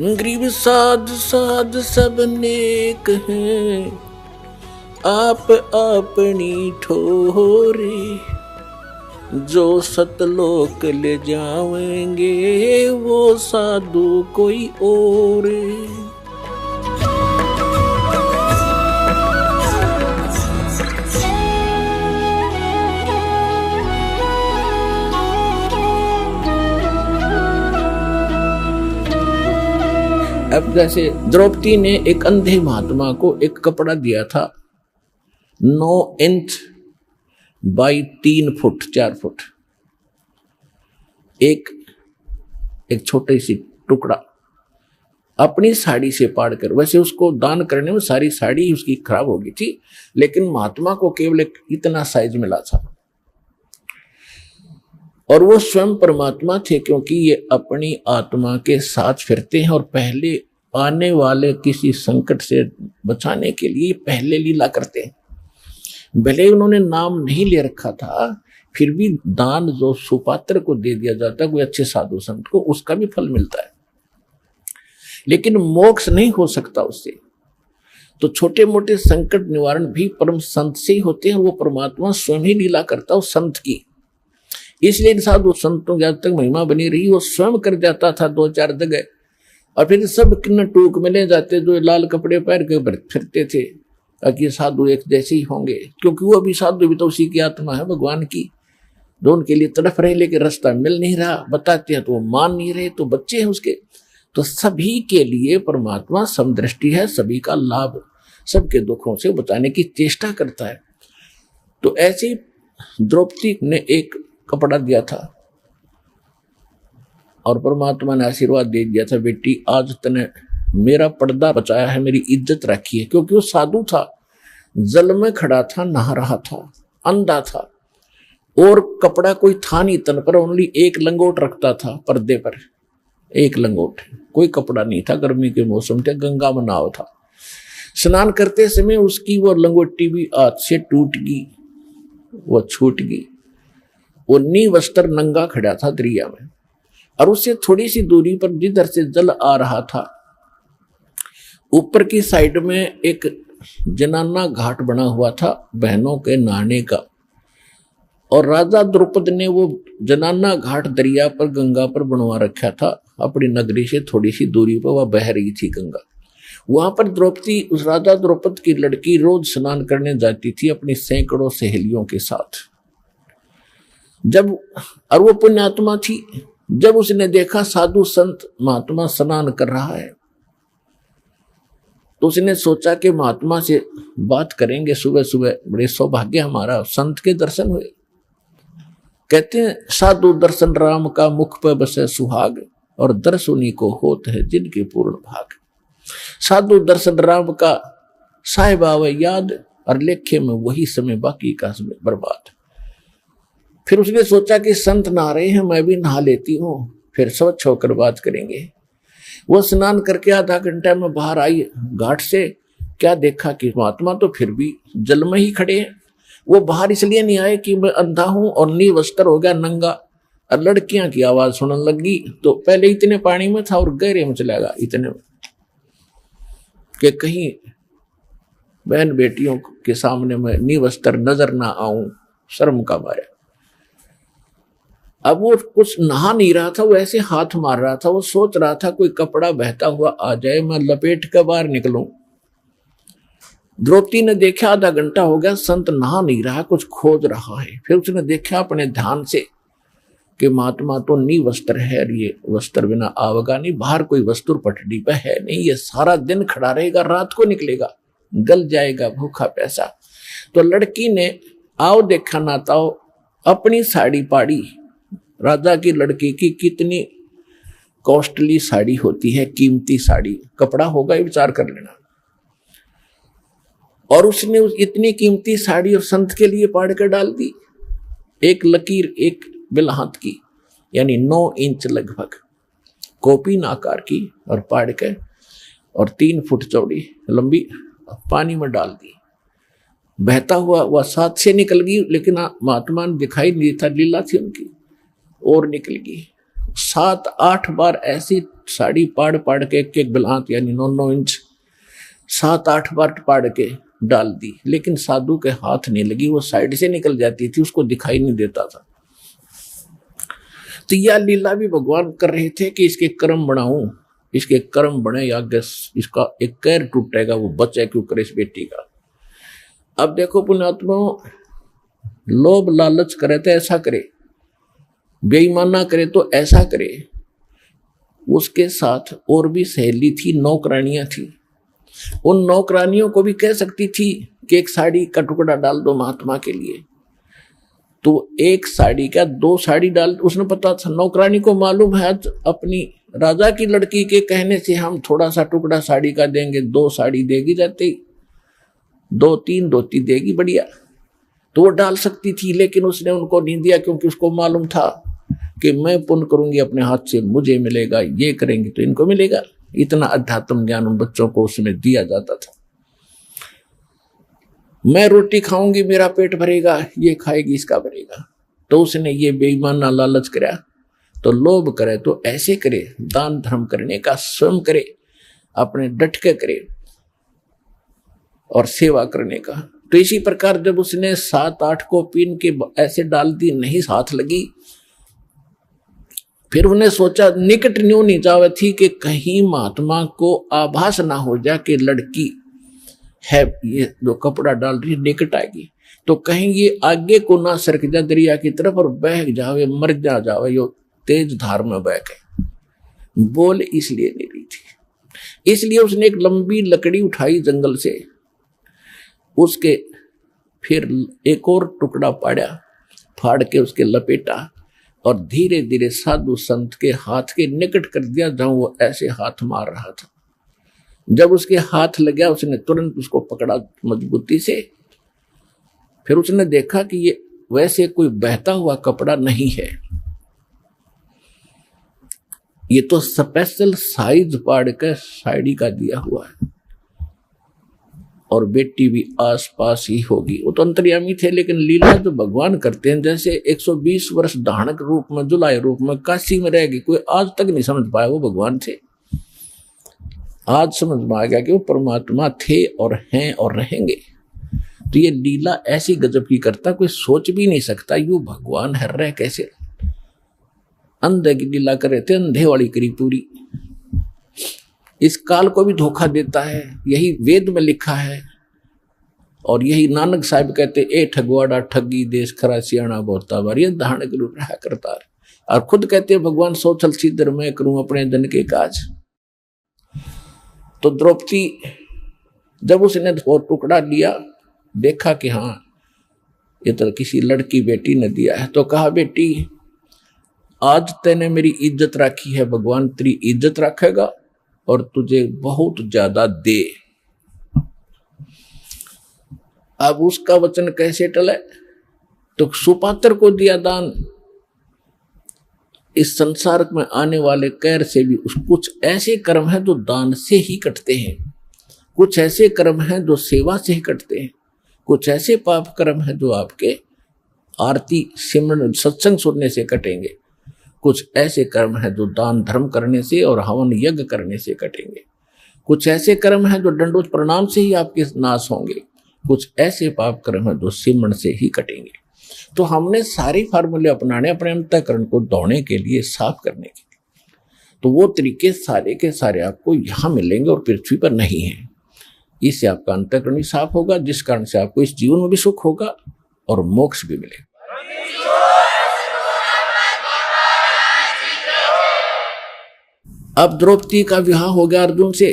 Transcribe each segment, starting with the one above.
गरीब साध साध सब नेक हैं, आप अपनी ठोरे, जो सतलोक ले जाएंगे वो साधु कोई और। अब जैसे द्रौपदी ने एक अंधे महात्मा को एक कपड़ा दिया था 9 इंच बाई 3 फुट 4 फुट, एक छोटे सी टुकड़ा अपनी साड़ी से पाड़ कर। वैसे उसको दान करने में सारी साड़ी उसकी खराब हो गई थी, लेकिन महात्मा को केवल इतना साइज मिला था। और वो स्वयं परमात्मा थे, क्योंकि ये अपनी आत्मा के साथ फिरते हैं और पहले आने वाले किसी संकट से बचाने के लिए पहले लीला करते हैं। भले ही उन्होंने नाम नहीं ले रखा था, फिर भी दान जो सुपात्र को दे दिया जाता है कोई अच्छे साधु संत को, उसका भी फल मिलता है, लेकिन मोक्ष नहीं हो सकता उससे। तो छोटे मोटे संकट निवारण भी परम संत से ही होते हैं। वो परमात्मा स्वयं ही लीला करता है संत की, इसलिए साधु संतों की आज तक महिमा बनी रही। वो स्वयं कर जाता था 2-4 जगह, और फिर सब किन्न टूक में ले जाते जो लाल कपड़े पहन के फिरते थे कि साधु एक जैसे ही होंगे, क्योंकि वो भी साधु भी तो उसी की आत्मा है भगवान की, जो उनके लिए तड़फ रहे लेकिन रास्ता मिल नहीं रहा, बताते हैं तो वो मान नहीं रहे, तो बच्चे हैं उसके। तो सभी के लिए परमात्मा समदृष्टि है, सभी का लाभ, सबके दुखों से बचाने की चेष्टा करता है। तो ऐसे द्रौपदी ने एक कपड़ा दिया था और परमात्मा ने आशीर्वाद दे दिया था, बेटी आज तने मेरा पर्दा बचाया है, मेरी इज्जत रखी है। क्योंकि वो साधु था, जल में खड़ा था, नहा रहा था, अंधा था, और कपड़ा कोई था नहीं तन पर, ओनली एक लंगोट रखता था पर्दे पर, एक लंगोट, कोई कपड़ा नहीं था। गर्मी के मौसम थे, गंगा में नाव था। स्नान करते समय उसकी वो लंगोटी भी हाथ से टूट गई, वो छूट गई। वो निवस्त्र नंगा खड़ा था दरिया में, और उससे थोड़ी सी दूरी पर जिधर से जल आ रहा था, ऊपर की साइड में एक जनाना घाट बना हुआ था बहनों के नहाने का। और राजा द्रुपद ने वो जनाना घाट दरिया पर गंगा पर बनवा रखा था, अपनी नगरी से थोड़ी सी दूरी पर वह बह रही थी गंगा। वहां पर द्रौपदी, उस राजा द्रुपद की लड़की, रोज स्नान करने जाती थी अपनी सैकड़ों सहेलियों के साथ। जब, और वो पुण्यात्मा थी, जब उसने देखा साधु संत महात्मा स्नान कर रहा है, तो उसने सोचा कि महात्मा से बात करेंगे सुबह सुबह, बड़े सौभाग्य हमारा, संत के दर्शन हुए। कहते हैं साधु दर्शन राम का मुख पर बसे सुहाग, और दर्श उन्हीं को होत है जिनके पूर्ण भाग। साधु दर्शन राम का साहिब आवे याद, और लेखे में वही समय बाकी का समय बर्बाद। फिर उसने सोचा कि संत नहा रहे हैं, मैं भी नहा लेती हूँ, फिर स्वच्छ होकर बात करेंगे। वो स्नान करके आधा घंटा में बाहर आई घाट से, क्या देखा कि महात्मा तो फिर भी जल में ही खड़े हैं। वो बाहर इसलिए नहीं आए कि मैं अंधा हूं और निवस्त्र हो गया, नंगा। और लड़कियां की आवाज सुनने लगी, तो पहले इतने पानी में था और गहरे में चला गया, इतने में कि कहीं बहन बेटियों के सामने मैं निवस्त्र नजर ना आऊं, शर्म का मारे। अब वो कुछ नहा नहीं रहा था, वो ऐसे हाथ मार रहा था, वो सोच रहा था कोई कपड़ा बहता हुआ आ जाए, मैं लपेट कर बाहर निकलूं। द्रौपदी ने देखा आधा घंटा हो गया, संत नहा नहीं रहा, कुछ खोज रहा है। फिर उसने देखा अपने ध्यान से कि महात्मा तो निवस्त्र है, ये वस्त्र बिना आवेगा नहीं, बाहर कोई वस्त्र पटड़ी पे है नहीं, ये सारा दिन खड़ा रहेगा, रात को निकलेगा, गल जाएगा भूखा प्यासा। तो लड़की ने आओ देखा ना ताओ अपनी साड़ी पाड़ी। राजा की लड़की की कितनी कॉस्टली साड़ी होती है, कीमती साड़ी, कपड़ा होगा ये विचार कर लेना। और उसने उस इतनी कीमती साड़ी और संत के लिए पाड़ कर डाल दी, एक लकीर, एक बिलहात की, यानी 9 इंच लगभग कोपीन आकार की, और पाड़ के और 3 फुट चौड़ी लंबी पानी में डाल दी। बहता हुआ वह साथ से निकल गई, लेकिन महात्मा ने दिखाई नहीं था, लीला थी उनकी, और निकल गई। 7-8 बार ऐसी साड़ी पाड़ पाड़ के एक बिलात यानी 9-9 इंच 7-8 बार पाड़ के डाल दी, लेकिन साधु के हाथ नहीं लगी, वो साइड से निकल जाती थी, उसको दिखाई नहीं देता था। तो यह लीला भी भगवान कर रहे थे कि इसके कर्म बनाऊं, इसके कर्म बने या इसका एक कैर टूटेगा, वो बचे क्यों करे इस बेटी का। अब देखो पुण्यात्मा, लोभ लालच करे तो ऐसा करे, बेईमाना करे तो ऐसा करे। उसके साथ और भी सहेली थी, नौकरानियां थी। उन नौकरानियों को भी कह सकती थी कि एक साड़ी का टुकड़ा डाल दो महात्मा के लिए, तो एक साड़ी का 2 साड़ी डाल। उसने पता था, नौकरानी को मालूम है आज अपनी राजा की लड़की के कहने से हम थोड़ा सा टुकड़ा साड़ी का देंगे, 2 साड़ी देगी, जाते 2-3 धोती देगी, बढ़िया, तो वो डाल सकती थी। लेकिन उसने उनको नहीं दिया, क्योंकि उसको मालूम था कि मैं पुण्य करूंगी अपने हाथ से, मुझे मिलेगा, ये करेंगे तो इनको मिलेगा। इतना अध्यात्म ज्ञान उन बच्चों को उसमें दिया जाता था। मैं रोटी खाऊंगी मेरा पेट भरेगा, ये खाएगी इसका भरेगा। तो उसने ये बेईमाना लालच करा। तो लोभ करे तो ऐसे करे, दान धर्म करने का स्वयं करे, अपने डट के करे और सेवा करने का। तो इसी प्रकार जब उसने 7-8 को पीन के ऐसे डाल दी, नहीं हाथ लगी, फिर उन्हें सोचा निकट न्यू नहीं जावे थी कि कहीं महात्मा को आभास ना हो जाए कि लड़की है ये जो कपड़ा डाल रही है निकट आएगी, तो कहीं ये आगे को ना सरक जा दरिया की तरफ और बह जावे, मर जावे, यो तेज धार में बह गए। बोल इसलिए नहीं रही थी। इसलिए उसने एक लंबी लकड़ी उठाई जंगल से, उसके फिर एक और टुकड़ा पाड़ा, फाड़ के उसके लपेटा और धीरे धीरे साधु संत के हाथ के निकट कर दिया, जहां वो ऐसे हाथ मार रहा था। जब उसके हाथ लग गया, उसने तुरंत उसको पकड़ा मजबूती से। फिर उसने देखा कि ये वैसे कोई बहता हुआ कपड़ा नहीं है, ये तो स्पेशल साइज पाड़ के साड़ी का दिया हुआ है, और बेटी भी आस पास ही होगी। वो तो अंतर्यामी थे, लेकिन लीला जो भगवान करते हैं, जैसे 120 वर्ष धानक रूप में, जुलाई रूप में काशी में रहेगी, कोई आज तक नहीं समझ पाया वो भगवान थे। आज समझ में आ गया कि वो परमात्मा थे और हैं और रहेंगे। तो ये लीला ऐसी गजब की करता, कोई सोच भी नहीं सकता यूं भगवान हर रहे कैसे। अंधे की लीला करे थे, अंधे वाली करी पूरी। इस काल को भी धोखा देता है, यही वेद में लिखा है। और यही नानक साहब कहते, ए ठगवाड़ा ठगी देश खरा सियाणा बोलता बार, ये दहाड़ के रूप रहा करता है। और खुद कहते हैं भगवान सोचल सिद्धर मैं करूं अपने जन के काज। तो द्रौपदी जब उसने वो टुकड़ा लिया, देखा कि हाँ ये तो किसी लड़की बेटी ने दिया है, तो कहा बेटी आज तैने मेरी इज्जत रखी है, भगवान तेरी इज्जत रखेगा और तुझे बहुत ज्यादा दे। अब उसका वचन कैसे टले, तो सुपात्र को दिया दान। इस संसार में आने वाले कैर से भी कुछ ऐसे कर्म हैं जो दान से ही कटते हैं, कुछ ऐसे कर्म हैं जो सेवा से ही कटते हैं, कुछ ऐसे पाप कर्म हैं जो आपके आरती सिमरन सत्संग सुनने से कटेंगे, कुछ ऐसे कर्म हैं जो दान धर्म करने से और हवन यज्ञ करने से कटेंगे, कुछ ऐसे कर्म हैं जो दंडोत प्रणाम से ही आपके नाश होंगे, कुछ ऐसे पाप कर्म हैं जो सिमरन से ही कटेंगे। तो हमने सारे फार्मूले अपनाने अपने अंतःकरण को दौड़ने के लिए, साफ करने के लिए। तो वो तरीके सारे के सारे आपको यहाँ मिलेंगे और पृथ्वी पर नहीं है। इससे आपका अंतःकरण भी साफ होगा, जिस कारण से आपको इस जीवन में भी सुख होगा और मोक्ष भी मिलेगा। अब द्रौपदी का विवाह हो गया अर्जुन से,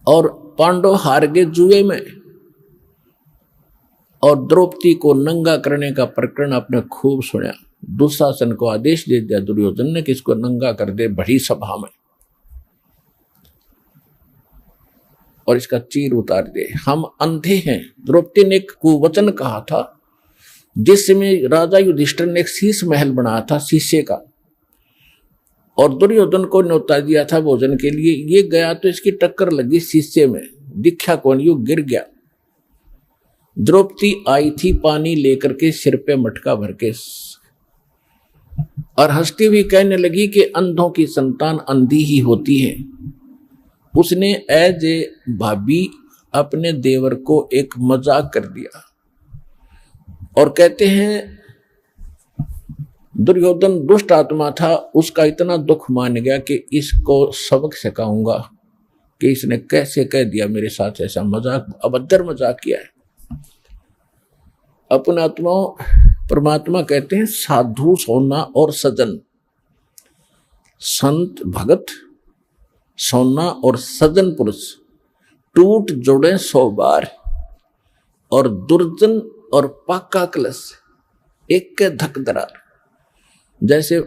और पांडव हार गए जुए में, और द्रौपदी को नंगा करने का प्रकरण आपने खूब सुना। दुशासन को आदेश दे दिया दुर्योधन ने कि इसको नंगा कर दे बड़ी सभा में, और इसका चीर उतार दे, हम अंधे हैं। द्रौपदी ने एक कुवचन कहा था, जिसमें राजा युधिष्ठिर ने एक शीश महल बनाया था शीशे का, और दुर्योधन को न्योता दिया था भोजन के लिए। ये गया तो इसकी टक्कर लगी शीशे में, दिखा कौन, यू गिर गया। द्रौपदी आई थी पानी लेकर के सिर पे मटका भर के, और हंसती हुई कहने लगी कि अंधों की संतान अंधी ही होती है। उसने एज ए भाभी अपने देवर को एक मजाक कर दिया और कहते हैं दुर्योधन दुष्ट आत्मा था, उसका इतना दुख मान गया कि इसको सबक सिखाऊंगा कि इसने कैसे कह दिया मेरे साथ ऐसा मजाक, अभद्र मजाक किया है। अपने आत्माओं परमात्मा कहते हैं साधु सोना और सजन, संत भगत सोना और सजन पुरुष टूट जोड़े 100 बार, और दुर्जन और पाका कलश एक के धक दरार। जैसे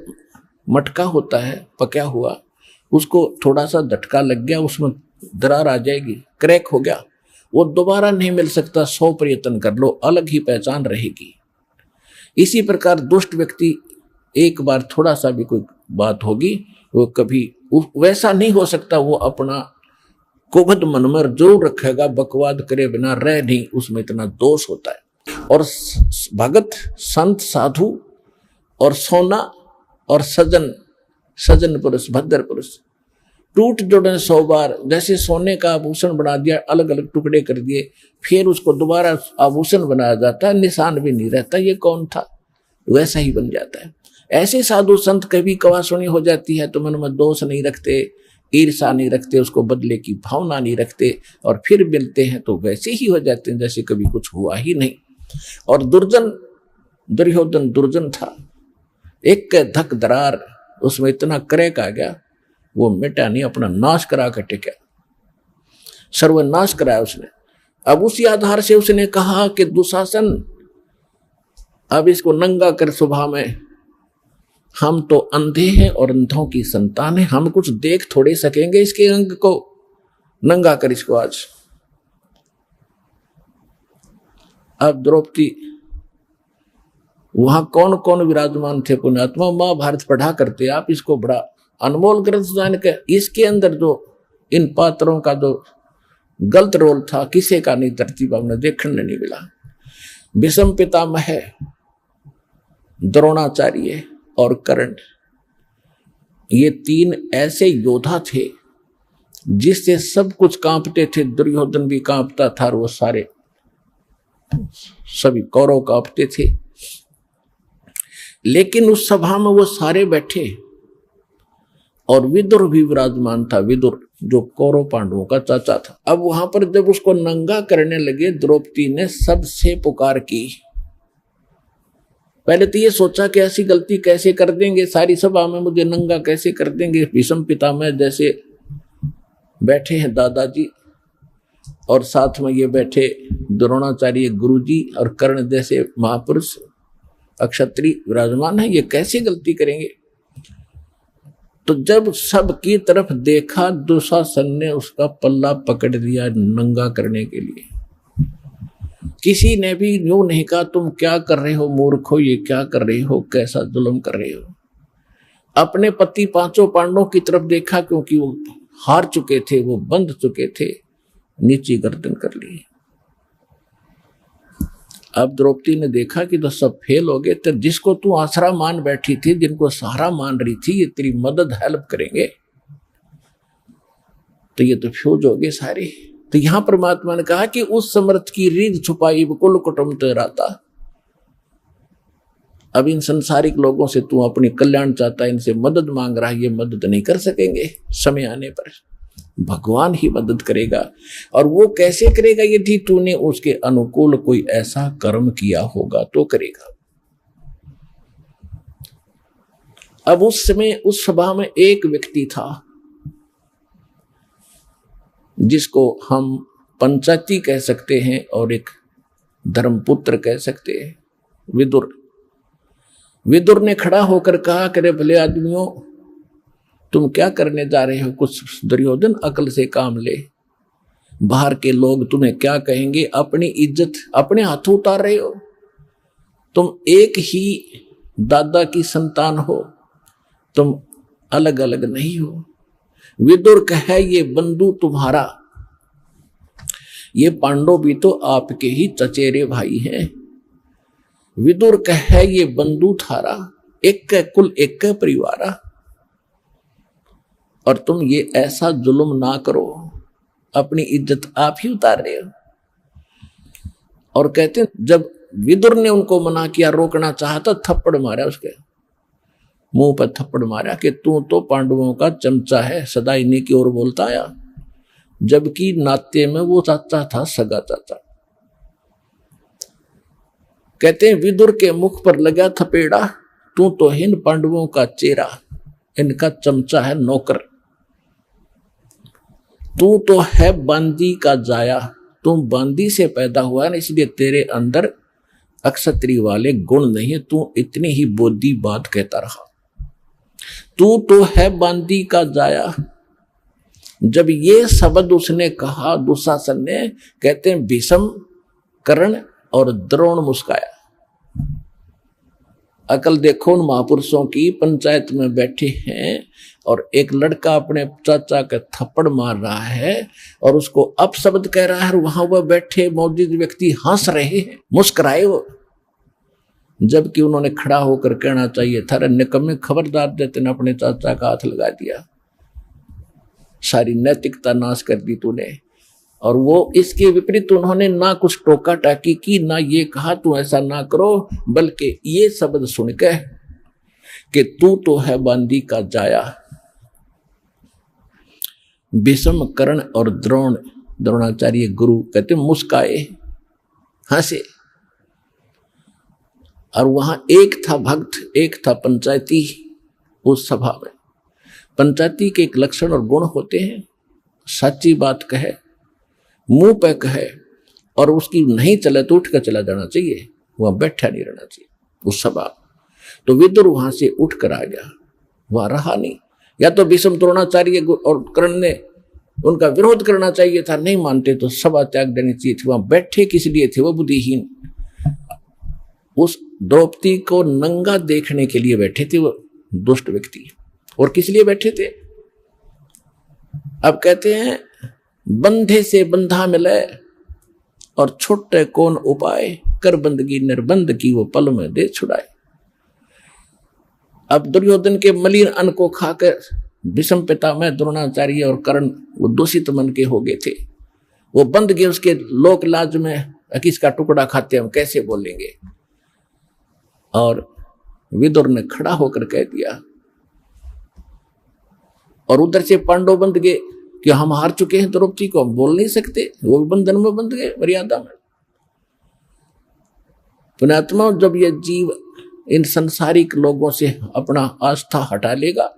मटका होता है पका हुआ, उसको थोड़ा सा झटका लग गया, उसमें दरार आ जाएगी, क्रैक हो गया, वो दोबारा नहीं मिल सकता, 100 प्रयत्न कर लो, अलग ही पहचान रहेगी। इसी प्रकार दुष्ट व्यक्ति एक बार थोड़ा सा भी कोई बात होगी, वो कभी वैसा नहीं हो सकता, वो अपना कुबद मन में जोर रखेगा, बकवाद करे बिना रह नहीं, उसमें इतना दोष होता है। और भगत संत साधु और सोना और सजन, सजन पुरुष भद्र पुरुष टूट जोड़े 100 बार। जैसे सोने का आभूषण बना दिया, अलग अलग टुकड़े कर दिए, फिर उसको दोबारा आभूषण बनाया जाता है, निशान भी नहीं रहता ये कौन था, वैसा ही बन जाता है। ऐसे साधु संत कभी कवासुनी हो जाती है तो मन में दोष नहीं रखते, ईर्षा नहीं रखते, उसको बदले की भावना नहीं रखते, और फिर मिलते हैं तो वैसे ही हो जाते हैं जैसे कभी कुछ हुआ ही नहीं। और दुर्जन, दुर्योधन दुर्जन था, एक के धक दरार, उसमें इतना क्रैक आ गया, वो मिटा नहीं, अपना नाश करा कर टिका, सर्वनाश कराया उसने। अब उसी आधार से उसने कहा कि दुशासन अब इसको नंगा कर सुबह में, हम तो अंधे हैं और अंधों की संतान है, हम कुछ देख थोड़े सकेंगे इसके अंग को, नंगा कर इसको आज। अब द्रौपदी, वहां कौन कौन विराजमान थे पुण्यात्मा, महाभारत पढ़ा करते आप, इसको बड़ा अनमोल ग्रंथ जान के, इसके अंदर जो इन पात्रों का जो गलत रोल था किसी का नहीं धरती पर हमने देखने नहीं मिला। भीष्म पितामह, द्रोणाचार्य और कर्ण, ये 3 ऐसे योद्धा थे जिससे सब कुछ कांपते थे। दुर्योधन भी कांपता था और वो सारे सभी कौरव कांपते थे। लेकिन उस सभा में वो सारे बैठे और विदुर भी विराजमान था, विदुर जो कौरव पांडवों का चाचा था। अब वहां पर जब उसको नंगा करने लगे, द्रौपदी ने सबसे पुकार की। पहले तो ये सोचा कि ऐसी गलती कैसे कर देंगे, सारी सभा में मुझे नंगा कैसे कर देंगे। भीष्म पितामह जैसे बैठे हैं दादाजी, और साथ में ये बैठे द्रोणाचार्य गुरुजी, और कर्ण जैसे महापुरुष अक्षत्रिय विराजमान है, ये कैसे गलती करेंगे। तो जब सबकी तरफ देखा, दुशासन ने उसका पल्ला पकड़ दिया नंगा करने के लिए। किसी ने भी यूं नहीं कहा तुम क्या कर रहे हो मूर्खो, ये क्या कर रहे हो, कैसा जुल्म कर रहे हो। अपने पति 5 पांडवों की तरफ देखा, क्योंकि वो हार चुके थे, वो बंध चुके थे, नीची गर्दन कर ली। अब द्रौपदी ने देखा कि तो सब फेल हो गए, तो जिसको तू आसरा मान बैठी थी, जिनको सहारा मान रही थी, ये तेरी मदद हेल्प करेंगे, तो ये तो फ्यूज हो गए सारे। तो यहां परमात्मा ने कहा कि उस समर्थ की रीढ़ छुपाई कुल कुटुंब तेराता। अब इन संसारिक लोगों से तू अपनी कल्याण चाहता है, इनसे मदद मांग रहा है, ये मदद नहीं कर सकेंगे। समय आने पर भगवान ही मदद करेगा। और वो कैसे करेगा, यदि तूने उसके अनुकूल कोई ऐसा कर्म किया होगा तो करेगा। अब उस समय उस सभा में एक व्यक्ति था जिसको हम पंचायती कह सकते हैं और एक धर्मपुत्र कह सकते हैं, विदुर। विदुर ने खड़ा होकर कहा, करे भले आदमियों, तुम क्या करने जा रहे हो, कुछ दुर्योधन अकल से काम ले। बाहर के लोग तुम्हें क्या कहेंगे, अपनी इज्जत अपने हाथों उतार रहे हो। तुम एक ही दादा की संतान हो, तुम अलग अलग नहीं हो। विदुर कहे ये बंधु तुम्हारा, ये पांडव भी तो आपके ही चचेरे भाई हैं। विदुर कहे ये बंधु थारा, एक के कुल एक के परिवार, और तुम ये ऐसा जुल्म ना करो, अपनी इज्जत आप ही उतार रहे हो। और कहते हैं जब विदुर ने उनको मना किया, रोकना चाहता, थप्पड़ मारा, उसके मुंह पर थप्पड़ मारा कि तू तो पांडवों का चमचा है, सदा इन्हीं की ओर बोलता आया, जबकि नाते में वो चाचा था, सगा चाचा। कहते हैं विदुर के मुख पर लगा थपेड़ा, तू तो इन पांडवों का चेहरा, इनका चमचा है, नौकर। तू तो है बांदी का जाया, तुम बांदी से पैदा हुआ है, इसलिए तेरे अंदर अक्षत्री वाले गुण नहीं है, तू इतनी ही बोधी बात कहता रहा। तू तो है बांदी का जाया। जब ये शब्द उसने कहा दुशासन ने, कहते हैं भीष्म, कर्ण और द्रोण मुस्काया। अकल देखो उन महापुरुषों की, पंचायत में बैठे हैं और एक लड़का अपने चाचा का थप्पड़ मार रहा है और उसको अपशब्द कह रहा है, और वहां वह बैठे मौजूद व्यक्ति हंस रहे हैं, मुस्कुराए वो, जबकि उन्होंने खड़ा होकर कहना चाहिए था, निकम्मे खबरदार देते ने अपने चाचा का हाथ लगा दिया, सारी नैतिकता नाश कर दी तूने। और वो इसके विपरीत उन्होंने ना कुछ टोका टाकी की, ना ये कहा तू ऐसा ना करो, बल्कि ये शब्द सुन के कि तू तो है बांदी का जाया। भीष्म, कर्ण और द्रोणाचार्य गुरु कहते मुस्काए, हंसे। और वहां एक था भक्त, एक था पंचायती। उस सभा में पंचायती के एक लक्षण और गुण होते हैं, सच्ची बात कहे, मुंह पे कहे, और उसकी नहीं चले तो उठ कर चला जाना चाहिए, वहां बैठा नहीं रहना चाहिए उस सभा। तो विदुर वहां से उठ कर आ गया, वहां रहा नहीं। या तो भीष्म, द्रोणाचार्य और कर्ण ने उनका विरोध करना चाहिए था, नहीं मानते तो सभा त्याग देनी चाहिए थी। वहां बैठे किस लिए थे? वो बुद्धिहीन, उस द्रौपदी को नंगा देखने के लिए बैठे थे वो दुष्ट व्यक्ति। और किस लिए बैठे थे? अब कहते हैं बंधे से बंधा मिले और छोटे कौन उपाय, कर बंदगी निर्बंध की वो पल में दे छुड़ाए। अब दुर्योधन के मलिन अन्न को खाकर भीष्म पितामह, द्रोणाचार्य और कर्ण वो दूषित मन के हो गए थे, वो बंद गए उसके लोक लाज में, किसका टुकड़ा खाते हम कैसे बोलेंगे। और विदुर ने खड़ा होकर कह दिया, और उधर से पांडव बंद गए कि हम हार चुके हैं, द्रौपदी को हम बोल नहीं सकते, वो भी बंधन में बंध गए, मर्यादा में। पुण्यात्मा, जब यह जीव इन संसारिक लोगों से अपना आस्था हटा लेगा,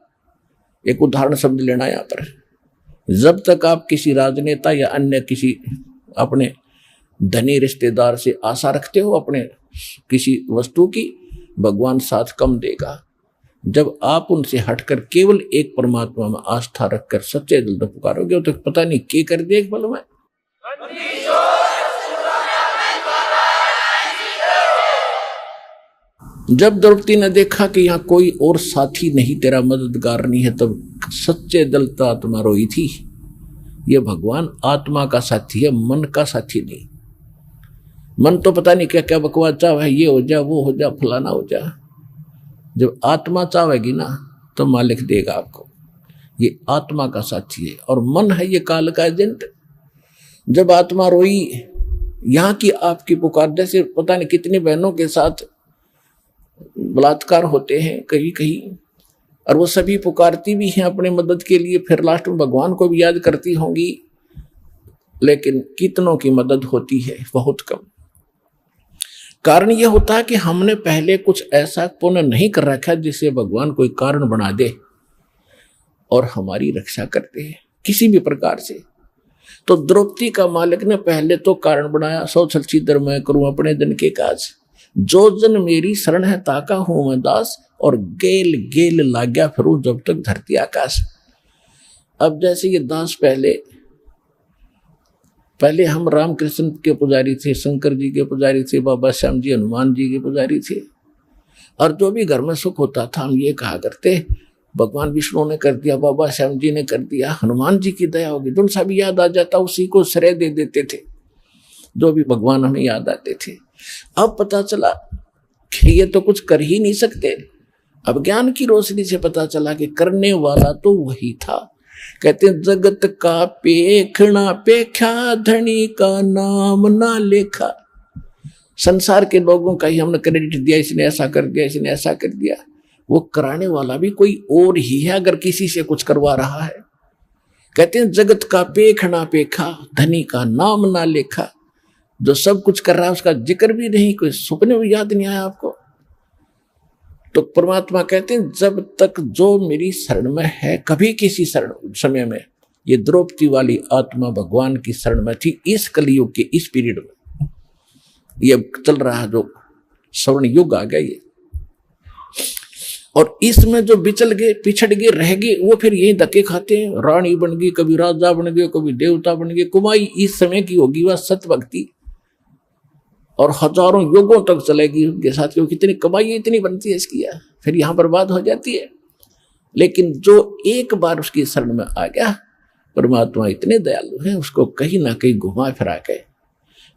एक उदाहरण शब्द लेना यहां पर, जब तक आप किसी राजनेता या अन्य किसी अपने धनी रिश्तेदार से आशा रखते हो अपने किसी वस्तु की, भगवान साथ कम देगा। जब आप उनसे हटकर केवल एक परमात्मा में आस्था रखकर सच्चे दिल से पुकारोगे तो पता नहीं क्या कर दिया एक पल में। जब द्रौपदी ने देखा कि यहाँ कोई और साथी नहीं, तेरा मददगार नहीं है, तब सच्चे दिल से आत्मा रोई थी। ये भगवान आत्मा का साथी है, मन का साथी नहीं। मन तो पता नहीं क्या क्या बकवास चाहे, ये हो जा, वो हो जा, फलाना हो जा। जब आत्मा चाहेगी ना तो मालिक देगा आपको। ये आत्मा का साथी है, और मन है ये काल का एजेंट। जब आत्मा रोई, यहाँ की आपकी पुकार, जैसे पता नहीं कितनी बहनों के साथ बलात्कार होते हैं कहीं कहीं, और वो सभी पुकारती भी हैं अपने मदद के लिए, फिर लास्ट में भगवान को भी याद करती होंगी, लेकिन कितनों की मदद होती है? बहुत कम। कारण यह होता है कि हमने पहले कुछ ऐसा पुण्य नहीं कर रखा जिससे भगवान कोई कारण बना दे और हमारी रक्षा करते हैं किसी भी प्रकार से। तो द्रौपदी का मालिक ने पहले तो कारण बनाया, सौ छलछीदर मैं करूं अपने दिन के काज, जो जन मेरी शरण है ताका हूं मैं दास, और गेल गेल लाग्या फिरूं जब तक धरती आकाश। अब जैसे ये दास पहले हम रामकृष्ण के पुजारी थे, शंकर जी के पुजारी थे, बाबा श्याम जी, हनुमान जी के पुजारी थे, और जो भी घर में सुख होता था हम ये कहा करते, भगवान विष्णु ने कर दिया, बाबा श्याम जी ने कर दिया, हनुमान जी की दया होगी। जो सा भी याद आ जाता उसी को श्रेय दे देते थे, जो भी भगवान हमें याद आते थे। अब पता चला कि ये तो कुछ कर ही नहीं सकते, अब ज्ञान की रोशनी से पता चला कि करने वाला तो वही था। कहते हैं जगत का पेखना पेख्या, धनी का नाम ना लेखा। संसार के लोगों का ही हमने क्रेडिट दिया, इसने ऐसा कर दिया, इसने ऐसा कर दिया। वो कराने वाला भी कोई और ही है अगर किसी से कुछ करवा रहा है। कहते हैं जगत का पेखना पेखा, धनी का नाम ना लेखा। जो सब कुछ कर रहा है उसका जिक्र भी नहीं, कोई सुपने में याद नहीं आया आपको। तो परमात्मा कहते हैं जब तक जो मेरी शरण में है, कभी किसी शरण समय में, ये द्रौपदी वाली आत्मा भगवान की शरण में थी। इस कलयुग के इस पीरियड में ये चल रहा जो स्वर्ण युग आ गया ये, और इसमें जो बिचल गए, पिछड़ गए, रह गए, वो फिर यही धक्के खाते हैं। रानी बन गई, कभी राजा बन गए, कभी देवता बन गए। कुमाई इस समय की होगी वह सत भक्ति, और हजारों युगों तक चलेगी उनके साथ, क्योंकि कितनी कमाई इतनी बनती है इसकी, फिर यहां बर्बाद हो जाती है। लेकिन जो एक बार उसकी शरण में आ गया, परमात्मा इतने दयालु है, उसको कहीं ना कहीं घुमा फिरा के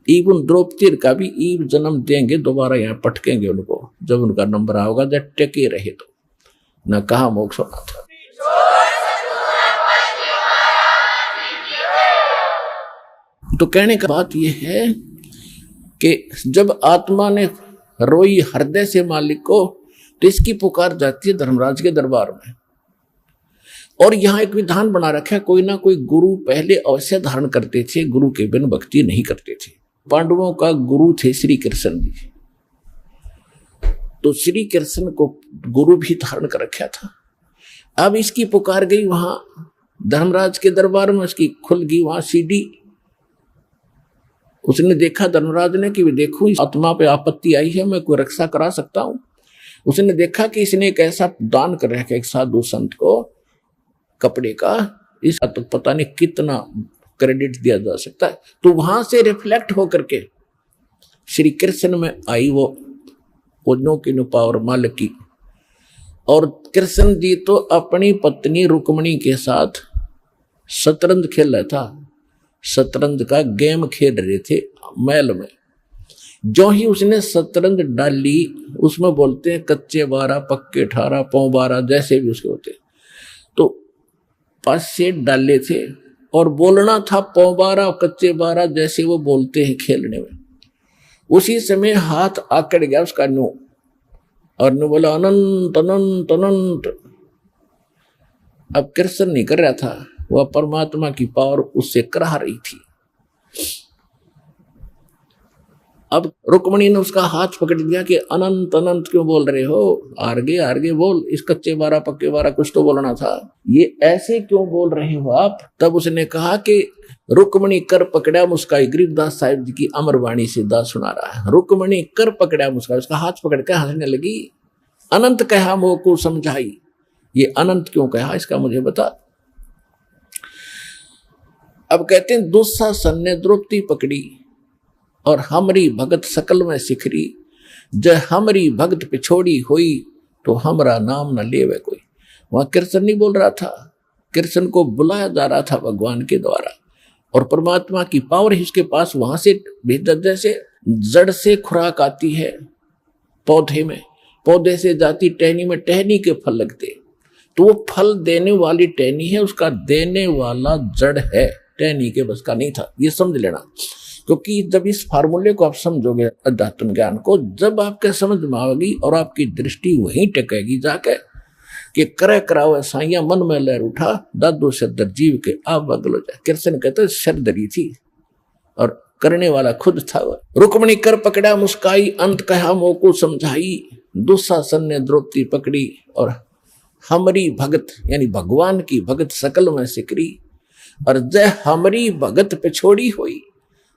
इवन द्रौपदी का भी ईव जन्म देंगे, दोबारा यहाँ पटकेंगे उनको जब उनका नंबर आओगा, जब टेके रहे तो न कहा मोक्ष होना था। तो कहने का बात यह है कि जब आत्मा ने रोई हृदय से मालिक को, तो इसकी पुकार जाती है धर्मराज के दरबार में। और यहाँ एक विधान बना रखा है, कोई ना कोई गुरु पहले अवश्य धारण करते थे, गुरु के बिन भक्ति नहीं करते थे। पांडवों का गुरु थे श्री कृष्ण जी, तो श्री कृष्ण को गुरु भी धारण कर रखा था। अब इसकी पुकार गई वहां धर्मराज के दरबार में, उसकी खुल गई वहां सीढ़ी। उसने देखा धर्मराज ने कि देखो इस आत्मा पे आपत्ति आई है, मैं कोई रक्षा करा सकता हूं। उसने देखा कि इसने एक ऐसा दान कर रखा एक साधु संत को कपड़े का, इस तो पता नहीं कितना क्रेडिट दिया जा सकता है। तो वहां से रिफ्लेक्ट होकर के श्री कृष्ण में आई वो उज्जों की नुपा और मालिक की। और कृष्ण जी तो अपनी पत्नी रुक्मणी के साथ शतरंज खेल रहा था, शतरंज का गेम खेल रहे थे महल में। जो ही उसने शतरंज डाली, उसमें बोलते हैं कच्चे 12 पक्के 18 पौ 12 जैसे भी उसके होते, तो 5 सेट डाले थे और बोलना था पौ 12 कच्चे 12 जैसे वो बोलते हैं खेलने में। उसी समय हाथ आकड़ गया उसका नो, और नो बोला अनंत अनंत अनंत। अब कृष्ण नहीं कर रहा था, वह परमात्मा की पावर उससे करा रही थी। अब रुक्मणी ने उसका हाथ पकड़ दिया कि अनंत अनंत क्यों बोल रहे हो, आगे बोल, इस कच्चे 12 पक्के 12 कुछ तो बोलना था, ये ऐसे क्यों बोल रहे हो आप। तब उसने कहा कि रुक्मणी कर पकड़ा मुस्काई, गरीबदास साहिब जी की अमरवाणी से दास सुना रहा है। रुक्मणी कर पकड़ा मुस्काई, उसका हाथ पकड़ के हंसने लगी। अनंत कहा मोह को समझाई, ये अनंत क्यों कहा इसका मुझे बता। अब कहते हैं दुस्शासन ने द्रौपदी पकड़ी और हमरी भगत सकल में सिखरी, जय हमरी भगत पिछोड़ी हुई तो हमरा नाम न लेवे कोई। वहां कृष्ण नहीं बोल रहा था, कृष्ण को बुलाया जा रहा था भगवान के द्वारा, और परमात्मा की पावर ही उसके पास वहां से भीतर, जैसे जड़ से खुराक आती है पौधे में, पौधे से जाती टहनी में, टहनी के फल लगते, तो वो फल देने वाली टहनी है, उसका देने वाला जड़ है, टहनी के बस का नहीं था। ये समझ लेना, क्योंकि जब इस फार्मूले को आप समझोगे अध्यात्म ज्ञान को, जब आपके समझ में आएगी और आपकी दृष्टि वहीं टेकेगी जाके कि करे करावे साइया मन में लहर उठा, दादू शरदर जीव के आप बदलो जाए। कृष्ण कहते शरदरी थी और करने वाला खुद था वह। रुक्मणी कर पकड़ा मुस्काई, अंत कहा मोह को समझाई, दुस्शासन ने द्रौपदी पकड़ी और हमरी भगत यानी भगवान की भगत सकल में सिकरी, और जय हमरी भगत पिछोड़ी हुई,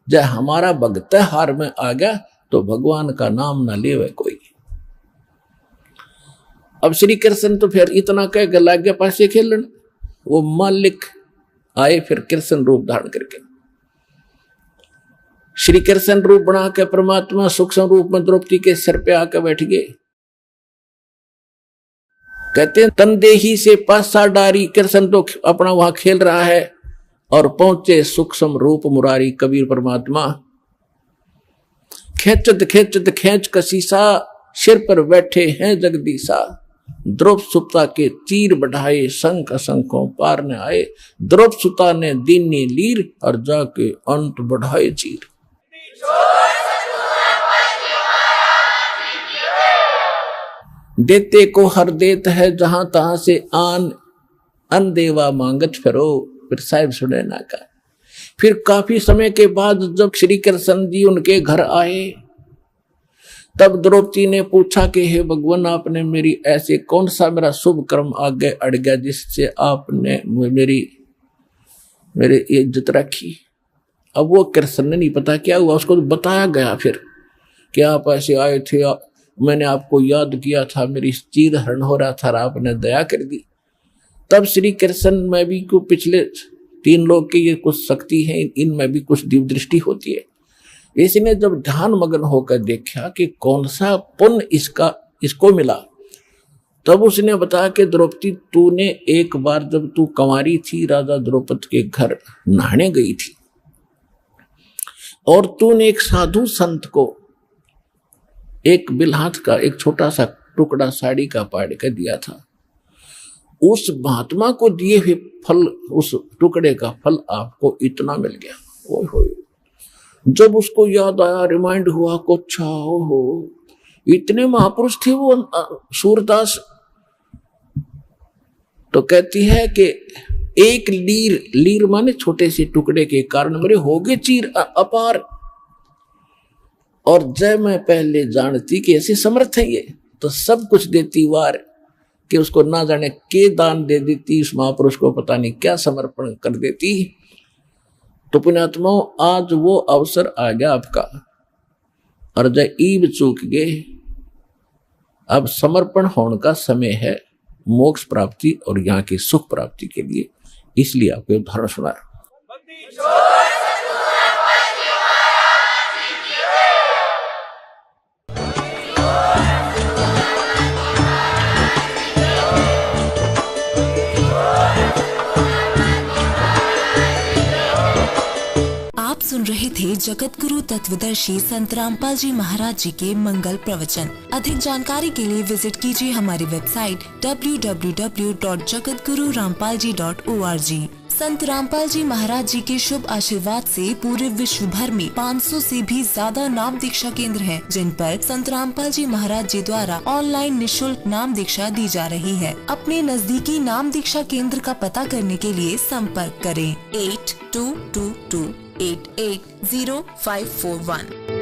जय हमारा भगत हार में आ गया तो भगवान का नाम ना लेवे कोई। अब श्री कृष्ण तो फिर इतना कह के लग गया पासे खेलन, वो मालिक आए फिर कृष्ण रूप धारण करके, श्री कृष्ण रूप बना के परमात्मा सूक्ष्म रूप में द्रौपदी के सिर पे आकर बैठ गए। कहते हैं तनदेही से पासा डारी, कृष्ण तो अपना वहां खेल रहा है और पहुंचे सूक्ष्म रूप मुरारी कबीर परमात्मा। खेचत खेचत खेच कसीसा, सिर पर बैठे हैं जगदीशा, द्रौप सुता के तीर बढ़ाए, शंख असंखों पार न आए। द्रौप सुता ने दीनी लीर, और जाके अंत बढ़ाए चीर। देते को हर देत है, जहां तहां से आन अनदेवा मांगत फिरो। फिर साहिब सुने ना का। फिर काफी समय के बाद जब श्री कृष्ण जी उनके घर आए, तब द्रौपदी ने पूछा कि हे भगवान, आपने मेरी ऐसे कौन सा मेरा शुभ कर्म आगे अड़ गया जिससे आपने मेरी इज्जत रखी। अब वो कृष्ण ने नहीं पता क्या हुआ, उसको बताया गया फिर कि आप ऐसे आए थे, मैंने आपको याद किया था, मेरी चीर हरण हो रहा था, आपने दया कर दी। तब श्री कृष्ण में भी को पिछले 3 लोग की ये कुछ शक्ति है, इनमें भी कुछ दिव्य दृष्टि होती है। इसने जब ध्यान मग्न होकर देखा कि कौन सा पुण्य इसको मिला, तब उसने बताया कि द्रौपदी, तूने एक बार जब तू कंवारी थी, राजा द्रौपद के घर नहाने गई थी, और तूने एक साधु संत को एक बिलहात का एक छोटा सा टुकड़ा साड़ी का पाड़ कर दिया था। उस महात्मा को दिए हुए फल, उस टुकड़े का फल आपको इतना मिल गया। ओए होए, जब उसको याद आया, रिमाइंड हुआ को, अच्छा हो, इतने महापुरुष थे वो सूरदास। तो कहती है कि एक लीर माने छोटे से टुकड़े के कारण मेरे हो गए चीर अपार। और जय मैं पहले जानती कि ऐसे समर्थ है ये, तो सब कुछ देती वार, कि उसको ना जाने के दान दे देती, उस महापुरुष को पता नहीं क्या समर्पण कर देती। तो पुण्यात्माओं, आज वो अवसर आ गया आपका, और जय ईब चूक गए। अब समर्पण होने का समय है मोक्ष प्राप्ति और यहाँ की सुख प्राप्ति के लिए। इसलिए आपको उदाहरण सुना। आप सुन रहे थे जगत गुरु तत्वदर्शी संत रामपाल जी महाराज जी के मंगल प्रवचन। अधिक जानकारी के लिए विजिट कीजिए हमारी वेबसाइट www.jagatgururampalji.org। संत रामपाल जी महाराज जी के शुभ आशीर्वाद से पूरे विश्व भर में 500 से भी ज्यादा नाम दीक्षा केंद्र हैं, जिन पर संत रामपाल जी महाराज जी द्वारा ऑनलाइन निशुल्क नाम दीक्षा दी जा रही है। अपने नजदीकी नाम दीक्षा केंद्र का पता करने के लिए संपर्क करें 8222880541।